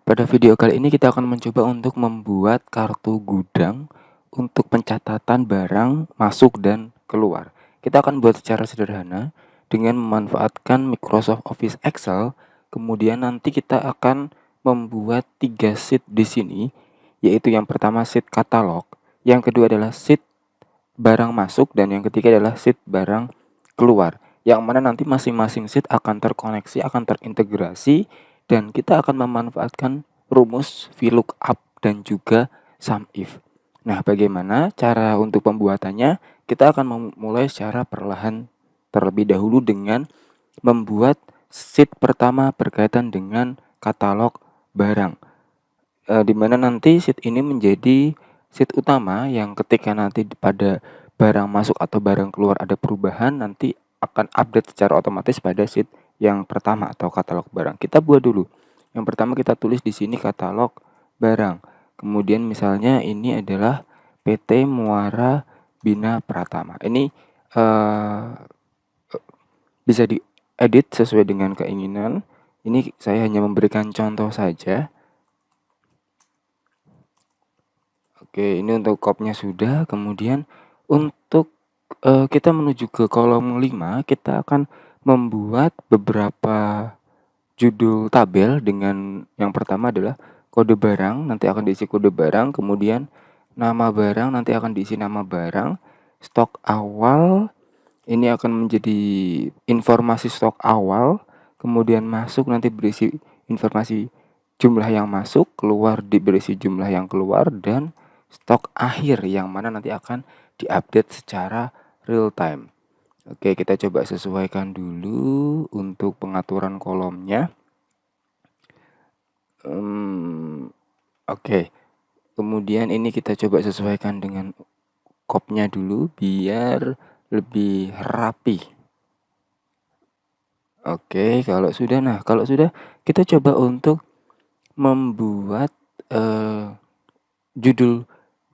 Pada video kali ini kita akan mencoba untuk membuat kartu gudang untuk pencatatan barang masuk dan keluar. Kita akan buat secara sederhana dengan memanfaatkan Microsoft Office Excel. Kemudian nanti kita akan membuat 3 sheet di sini, yaitu yang pertama sheet katalog, yang kedua adalah sheet barang masuk, dan yang ketiga adalah sheet barang keluar. Yang mana nanti masing-masing sheet akan terkoneksi, akan terintegrasi, dan kita akan memanfaatkan rumus VLOOKUP dan juga SUMIF. Nah, bagaimana cara untuk pembuatannya? Kita akan memulai secara perlahan terlebih dahulu dengan membuat sheet pertama berkaitan dengan katalog barang. Di mana nanti sheet ini menjadi sheet utama yang ketika nanti pada barang masuk atau barang keluar ada perubahan, nanti akan update secara otomatis pada sheet yang pertama atau katalog barang. Kita buat dulu. Yang pertama kita tulis di sini katalog barang. Kemudian misalnya ini adalah PT Muara Bina Pratama. Ini bisa diedit sesuai dengan keinginan. Ini saya hanya memberikan contoh saja. Oke, ini untuk kopnya sudah. Kemudian untuk kita menuju ke kolom 5, kita akan membuat beberapa judul tabel dengan yang pertama adalah kode barang, nanti akan diisi kode barang, kemudian nama barang, nanti akan diisi nama barang, stok awal, ini akan menjadi informasi stok awal, kemudian masuk nanti berisi informasi jumlah yang masuk, keluar berisi jumlah yang keluar, dan stok akhir yang mana nanti akan diupdate secara real time. Oke, kita coba sesuaikan dulu untuk pengaturan kolomnya. Oke, kemudian ini kita coba sesuaikan dengan kopnya dulu biar lebih rapi. Oke, kalau sudah kita coba untuk membuat judul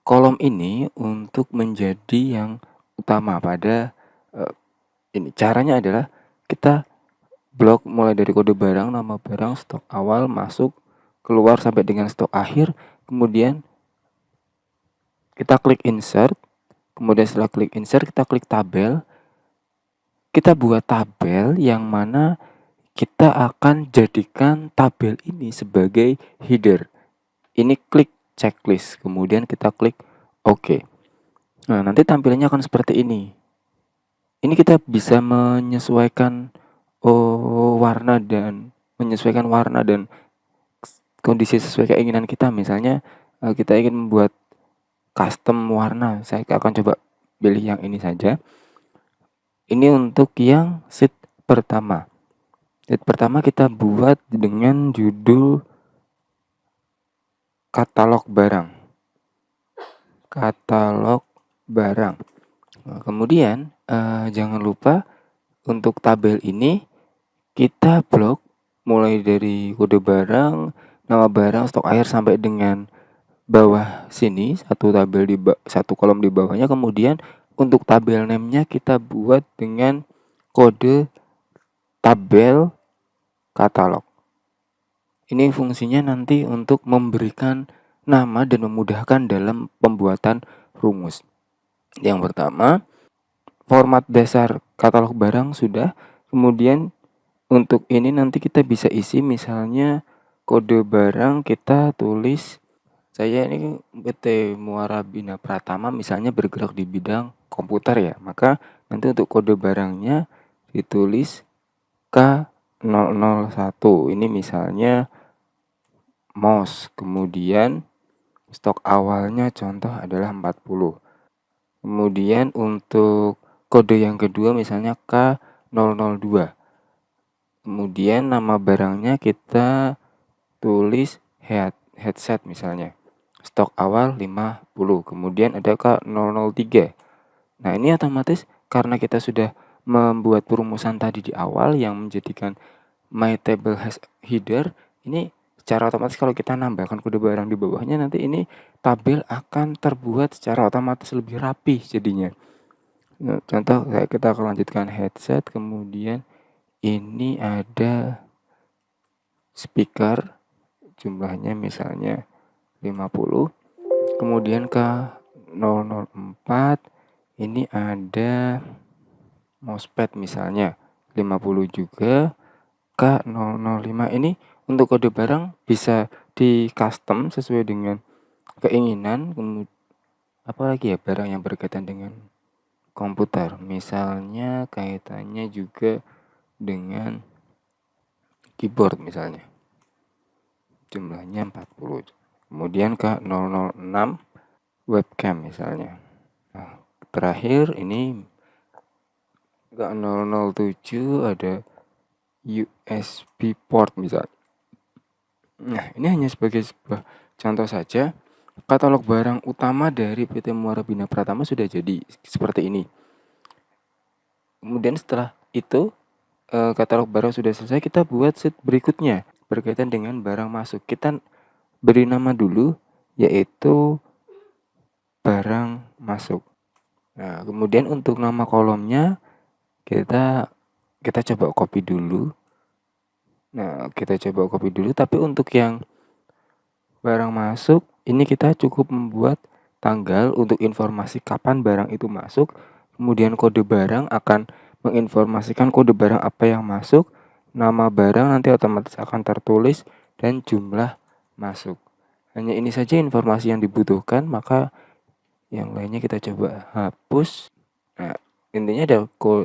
kolom ini untuk menjadi yang utama pada ini. Caranya adalah kita blok mulai dari kode barang, nama barang, stok awal, masuk, keluar sampai dengan stok akhir. Kemudian kita klik insert. Kemudian setelah klik insert kita klik tabel. Kita buat tabel yang mana kita akan jadikan tabel ini sebagai header. Ini klik checklist, kemudian kita klik OK. Nah, nanti tampilannya akan seperti ini. Ini kita bisa menyesuaikan warna dan kondisi sesuai keinginan kita. Misalnya kita ingin membuat custom warna, saya akan coba pilih yang ini saja. Ini untuk yang sheet pertama. Sheet pertama kita buat dengan judul katalog barang. Katalog barang. Nah, kemudian jangan lupa untuk tabel ini kita blok mulai dari kode barang, nama barang, stok akhir sampai dengan bawah sini, satu kolom di bawahnya. Kemudian untuk tabel name-nya kita buat dengan kode tabel katalog. Ini fungsinya nanti untuk memberikan nama dan memudahkan dalam pembuatan rumus. Yang pertama, format dasar katalog barang sudah. Kemudian untuk ini nanti kita bisa isi misalnya kode barang kita tulis, saya ini PT Muara Bina Pratama misalnya bergerak di bidang komputer ya. Maka nanti untuk kode barangnya ditulis K001. Ini misalnya mouse. Kemudian stok awalnya contoh adalah 40. Kemudian untuk kode yang kedua misalnya K002. Kemudian nama barangnya kita tulis headset misalnya. Stok awal 50. Kemudian ada K003. Nah, ini otomatis karena kita sudah membuat perumusan tadi di awal yang menjadikan my table has header, ini secara otomatis kalau kita nambahkan kode barang di bawahnya, nanti ini tabel akan terbuat secara otomatis lebih rapi jadinya. Nah, contoh kita akan lanjutkan headset, kemudian ini ada speaker, jumlahnya misalnya 50. Kemudian K004 ini ada mousepad misalnya 50 juga. K005 ini untuk kode barang bisa di custom sesuai dengan keinginan. Apalagi ya barang yang berkaitan dengan komputer, misalnya kaitannya juga dengan keyboard misalnya, jumlahnya 40. Kemudian K006 webcam misalnya. Nah, terakhir ini K007 ada USB port misalnya. Nah, ini hanya sebagai sebuah contoh saja. Katalog barang utama dari PT Muara Bina Pratama sudah jadi seperti ini. Kemudian setelah itu katalog barang sudah selesai, kita buat sheet berikutnya berkaitan dengan barang masuk. Kita beri nama dulu, yaitu barang masuk. Nah, kemudian untuk nama kolomnya kita coba copy dulu. Tapi untuk yang barang masuk ini kita cukup membuat tanggal untuk informasi kapan barang itu masuk. Kemudian kode barang akan menginformasikan kode barang apa yang masuk. Nama barang nanti otomatis akan tertulis dan jumlah masuk. Hanya ini saja informasi yang dibutuhkan, maka yang lainnya kita coba hapus. Nah, intinya ada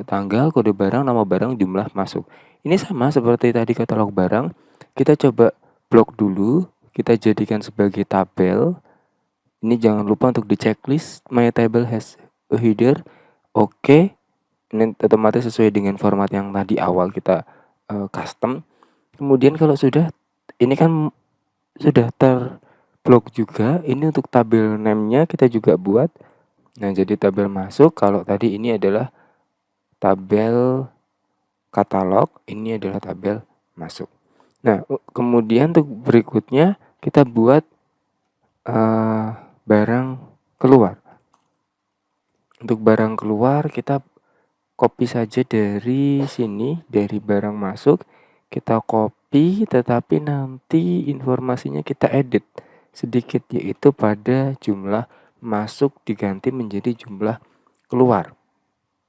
tanggal, kode barang, nama barang, jumlah masuk. Ini sama seperti tadi katalog barang. Kita coba blok dulu, kita jadikan sebagai tabel. Ini jangan lupa untuk di checklist my table has a header. Oke. Ini otomatis sesuai dengan format yang tadi awal kita custom. Kemudian kalau sudah, ini kan sudah terblok juga. Ini untuk tabel name-nya kita juga buat. Nah, jadi tabel masuk. Kalau tadi ini adalah tabel katalog, ini adalah tabel masuk. Nah, kemudian untuk berikutnya kita buat barang keluar. Untuk barang keluar kita copy saja dari sini, dari barang masuk. Kita copy, tetapi nanti informasinya kita edit sedikit, yaitu pada jumlah masuk diganti menjadi jumlah keluar.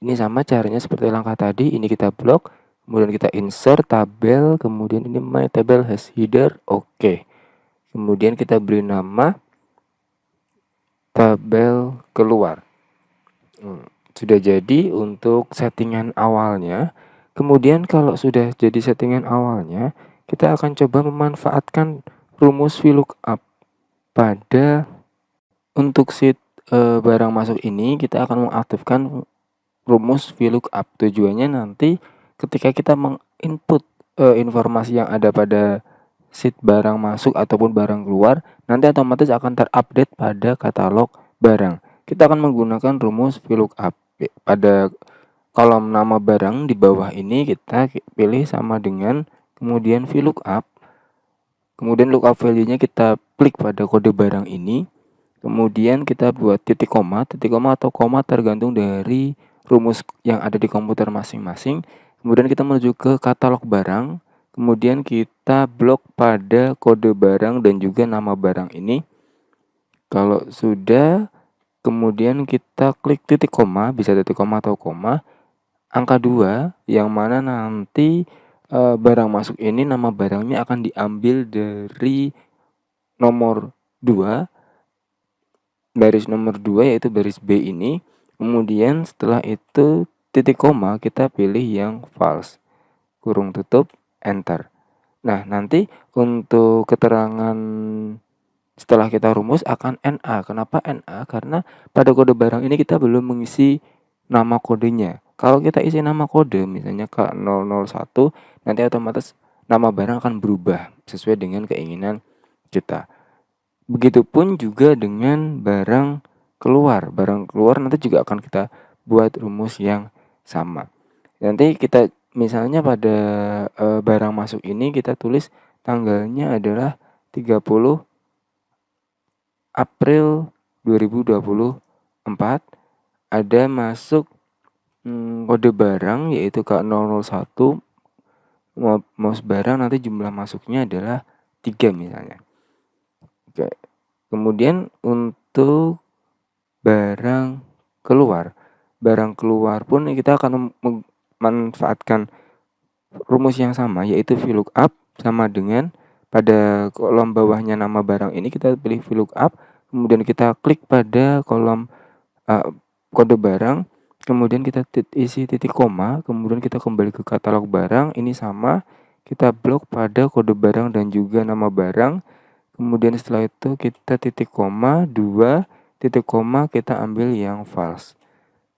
Ini sama caranya seperti langkah tadi. Ini kita blok, kemudian kita insert tabel, kemudian ini my table has header. Oke. Kemudian kita beri nama tabel keluar. Sudah jadi untuk settingan awalnya. Kemudian kalau sudah jadi settingan awalnya, kita akan coba memanfaatkan rumus VLOOKUP pada untuk sheet barang masuk ini. Kita akan mengaktifkan rumus VLOOKUP. Tujuannya nanti ketika kita menginput informasi yang ada pada sheet barang masuk ataupun barang keluar, nanti otomatis akan terupdate pada katalog barang. Kita akan menggunakan rumus VLOOKUP. Pada kolom nama barang di bawah ini kita pilih sama dengan, kemudian VLOOKUP. Kemudian lookup value-nya kita klik pada kode barang ini. Kemudian kita buat titik koma atau koma tergantung dari rumus yang ada di komputer masing-masing. Kemudian kita menuju ke katalog barang. Kemudian kita blok pada kode barang dan juga nama barang ini. Kalau sudah, kemudian kita klik titik koma, bisa titik koma atau koma. Angka 2, yang mana nanti barang masuk ini nama barangnya akan diambil dari nomor 2, baris nomor 2 yaitu baris B ini. Kemudian setelah itu titik koma kita pilih yang false, kurung tutup, enter. Nah, nanti untuk keterangan setelah kita rumus akan NA. Kenapa NA? Karena pada kode barang ini kita belum mengisi nama kodenya. Kalau kita isi nama kode, misalnya K001, nanti otomatis nama barang akan berubah sesuai dengan keinginan kita. Begitupun juga dengan barang keluar. Barang keluar nanti juga akan kita buat rumus yang sama. Nanti kita misalnya pada barang masuk ini kita tulis tanggalnya adalah 30 April 2024. Ada masuk kode barang yaitu K001. Mouse barang nanti jumlah masuknya adalah 3 misalnya. Oke. Kemudian untuk barang keluar pun kita akan memanfaatkan rumus yang sama, yaitu VLOOKUP sama dengan pada kolom bawahnya nama barang ini kita pilih VLOOKUP, kemudian kita klik pada kolom kode barang, kemudian kita isi titik koma, kemudian kita kembali ke katalog barang, ini sama, kita blok pada kode barang dan juga nama barang, kemudian setelah itu kita titik koma, 2 titik koma, kita ambil yang false,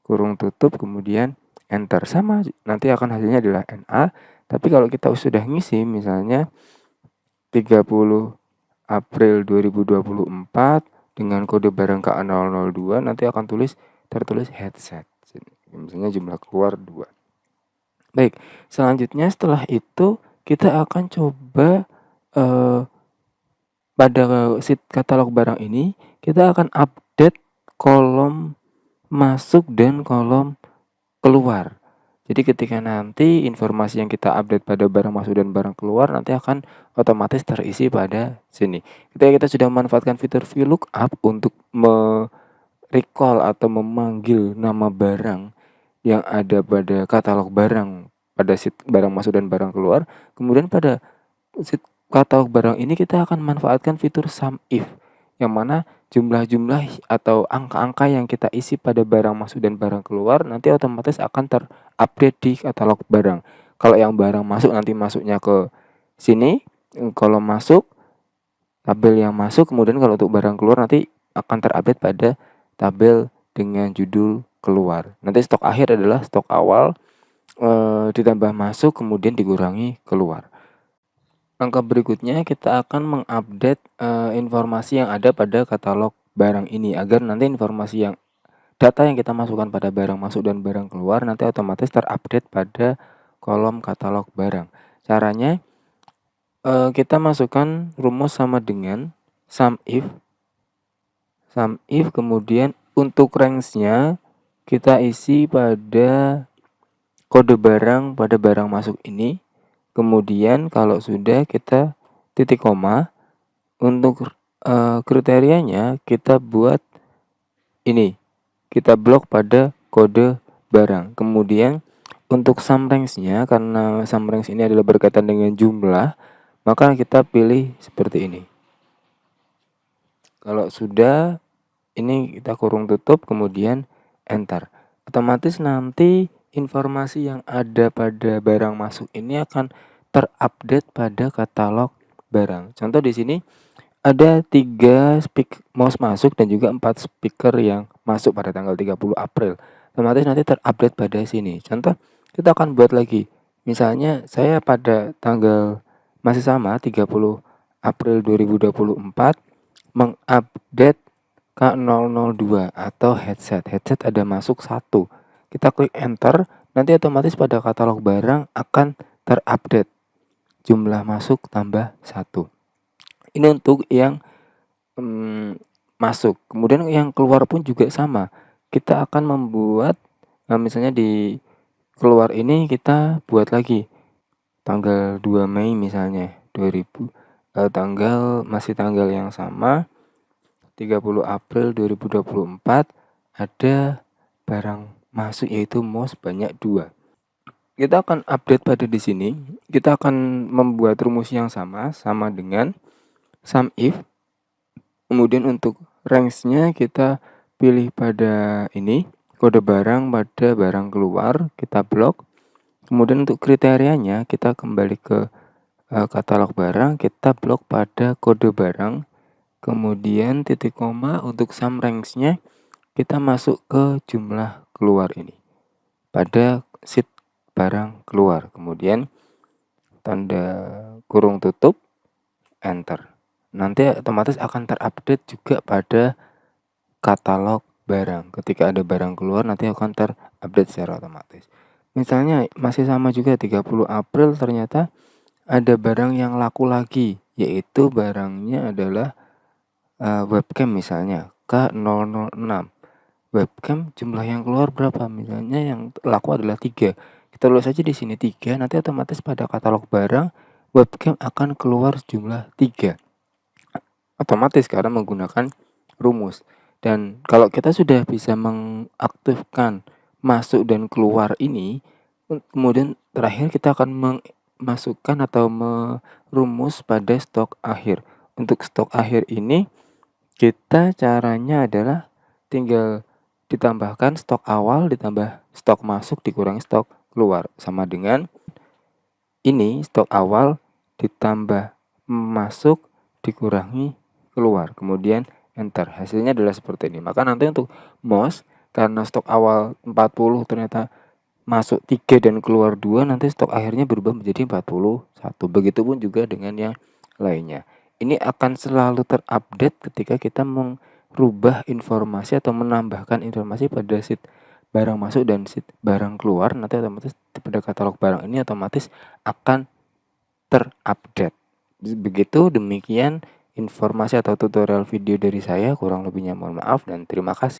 kurung tutup, kemudian enter, sama, nanti akan hasilnya adalah NA. Tapi kalau kita sudah ngisi misalnya 30 April 2024 dengan kode barang KA002, nanti akan tertulis headset. Misalnya jumlah keluar 2. Baik, selanjutnya setelah itu kita akan coba pada sheet katalog barang ini kita akan update kolom masuk dan kolom keluar. Jadi ketika nanti informasi yang kita update pada barang masuk dan barang keluar nanti akan otomatis terisi pada sini. Ketika kita sudah memanfaatkan fitur VLOOKUP untuk recall atau memanggil nama barang yang ada pada katalog barang pada sheet barang masuk dan barang keluar, kemudian pada sheet katalog barang ini kita akan manfaatkan fitur SUMIF yang mana jumlah-jumlah atau angka-angka yang kita isi pada barang masuk dan barang keluar nanti otomatis akan terupdate di katalog barang. Kalau yang barang masuk nanti masuknya ke sini, kolom masuk, tabel yang masuk, kemudian kalau untuk barang keluar nanti akan terupdate pada tabel dengan judul keluar. Nanti stok akhir adalah stok awal ditambah masuk kemudian dikurangi keluar. Langkah berikutnya kita akan mengupdate informasi yang ada pada katalog barang ini agar nanti informasi yang data yang kita masukkan pada barang masuk dan barang keluar nanti otomatis terupdate pada kolom katalog barang. Caranya kita masukkan rumus sama dengan SUMIF kemudian untuk range-nya kita isi pada kode barang pada barang masuk ini. Kemudian kalau sudah kita titik koma, untuk kriterianya kita buat ini, kita blok pada kode barang. Kemudian untuk sum range-nya, karena sum range ini adalah berkaitan dengan jumlah, maka kita pilih seperti ini. Kalau sudah, ini kita kurung tutup, kemudian enter. Otomatis nanti informasi yang ada pada barang masuk ini akan terupdate pada katalog barang. Contoh di sini ada 3 mouse masuk dan juga 4 speaker yang masuk pada tanggal 30 April. Otomatis nanti terupdate pada sini. Contoh kita akan buat lagi. Misalnya saya pada tanggal masih sama 30 April 2024 mengupdate K002 atau headset. Headset ada masuk 1. Kita klik enter, nanti otomatis pada katalog barang akan terupdate. Jumlah masuk tambah 1. Ini untuk yang masuk. Kemudian yang keluar pun juga sama. Kita akan membuat misalnya di keluar ini kita buat lagi tanggal 2 Mei misalnya 2000 masih tanggal yang sama 30 April 2024 ada barang masuk yaitu mouse banyak 2. Kita akan update pada di sini. Kita akan membuat rumus yang sama dengan SUMIF. Kemudian untuk range-nya kita pilih pada ini, kode barang pada barang keluar, kita blok. Kemudian untuk kriterianya kita kembali ke katalog barang, kita blok pada kode barang. Kemudian titik koma untuk sum range-nya kita masuk ke jumlah keluar ini pada sheet barang keluar. Kemudian tanda kurung tutup, enter. Nanti otomatis akan terupdate juga pada katalog barang. Ketika ada barang keluar nanti akan terupdate secara otomatis. Misalnya masih sama juga 30 April ternyata ada barang yang laku lagi, yaitu barangnya adalah webcam misalnya K006. Webcam jumlah yang keluar berapa? Misalnya yang laku adalah 3. Kita tulis saja di sini 3, nanti otomatis pada katalog barang webcam akan keluar jumlah 3. otomatis karena menggunakan rumus. Dan kalau kita sudah bisa mengaktifkan masuk dan keluar ini, kemudian terakhir kita akan memasukkan atau merumus pada stok akhir. Untuk stok akhir ini kita caranya adalah tinggal ditambahkan stok awal ditambah stok masuk dikurangi stok keluar, sama dengan ini stok awal ditambah masuk dikurangi keluar, kemudian enter. Hasilnya adalah seperti ini. Maka nanti untuk MOS, karena stok awal 40 ternyata masuk 3 dan keluar 2, nanti stok akhirnya berubah menjadi 41. Begitupun juga dengan yang lainnya. Ini akan selalu terupdate ketika kita merubah informasi atau menambahkan informasi pada sheet barang masuk dan sheet barang keluar. Nanti otomatis pada katalog barang ini otomatis akan terupdate. Begitu, demikian informasi atau tutorial video dari saya. Kurang lebihnya mohon maaf dan terima kasih.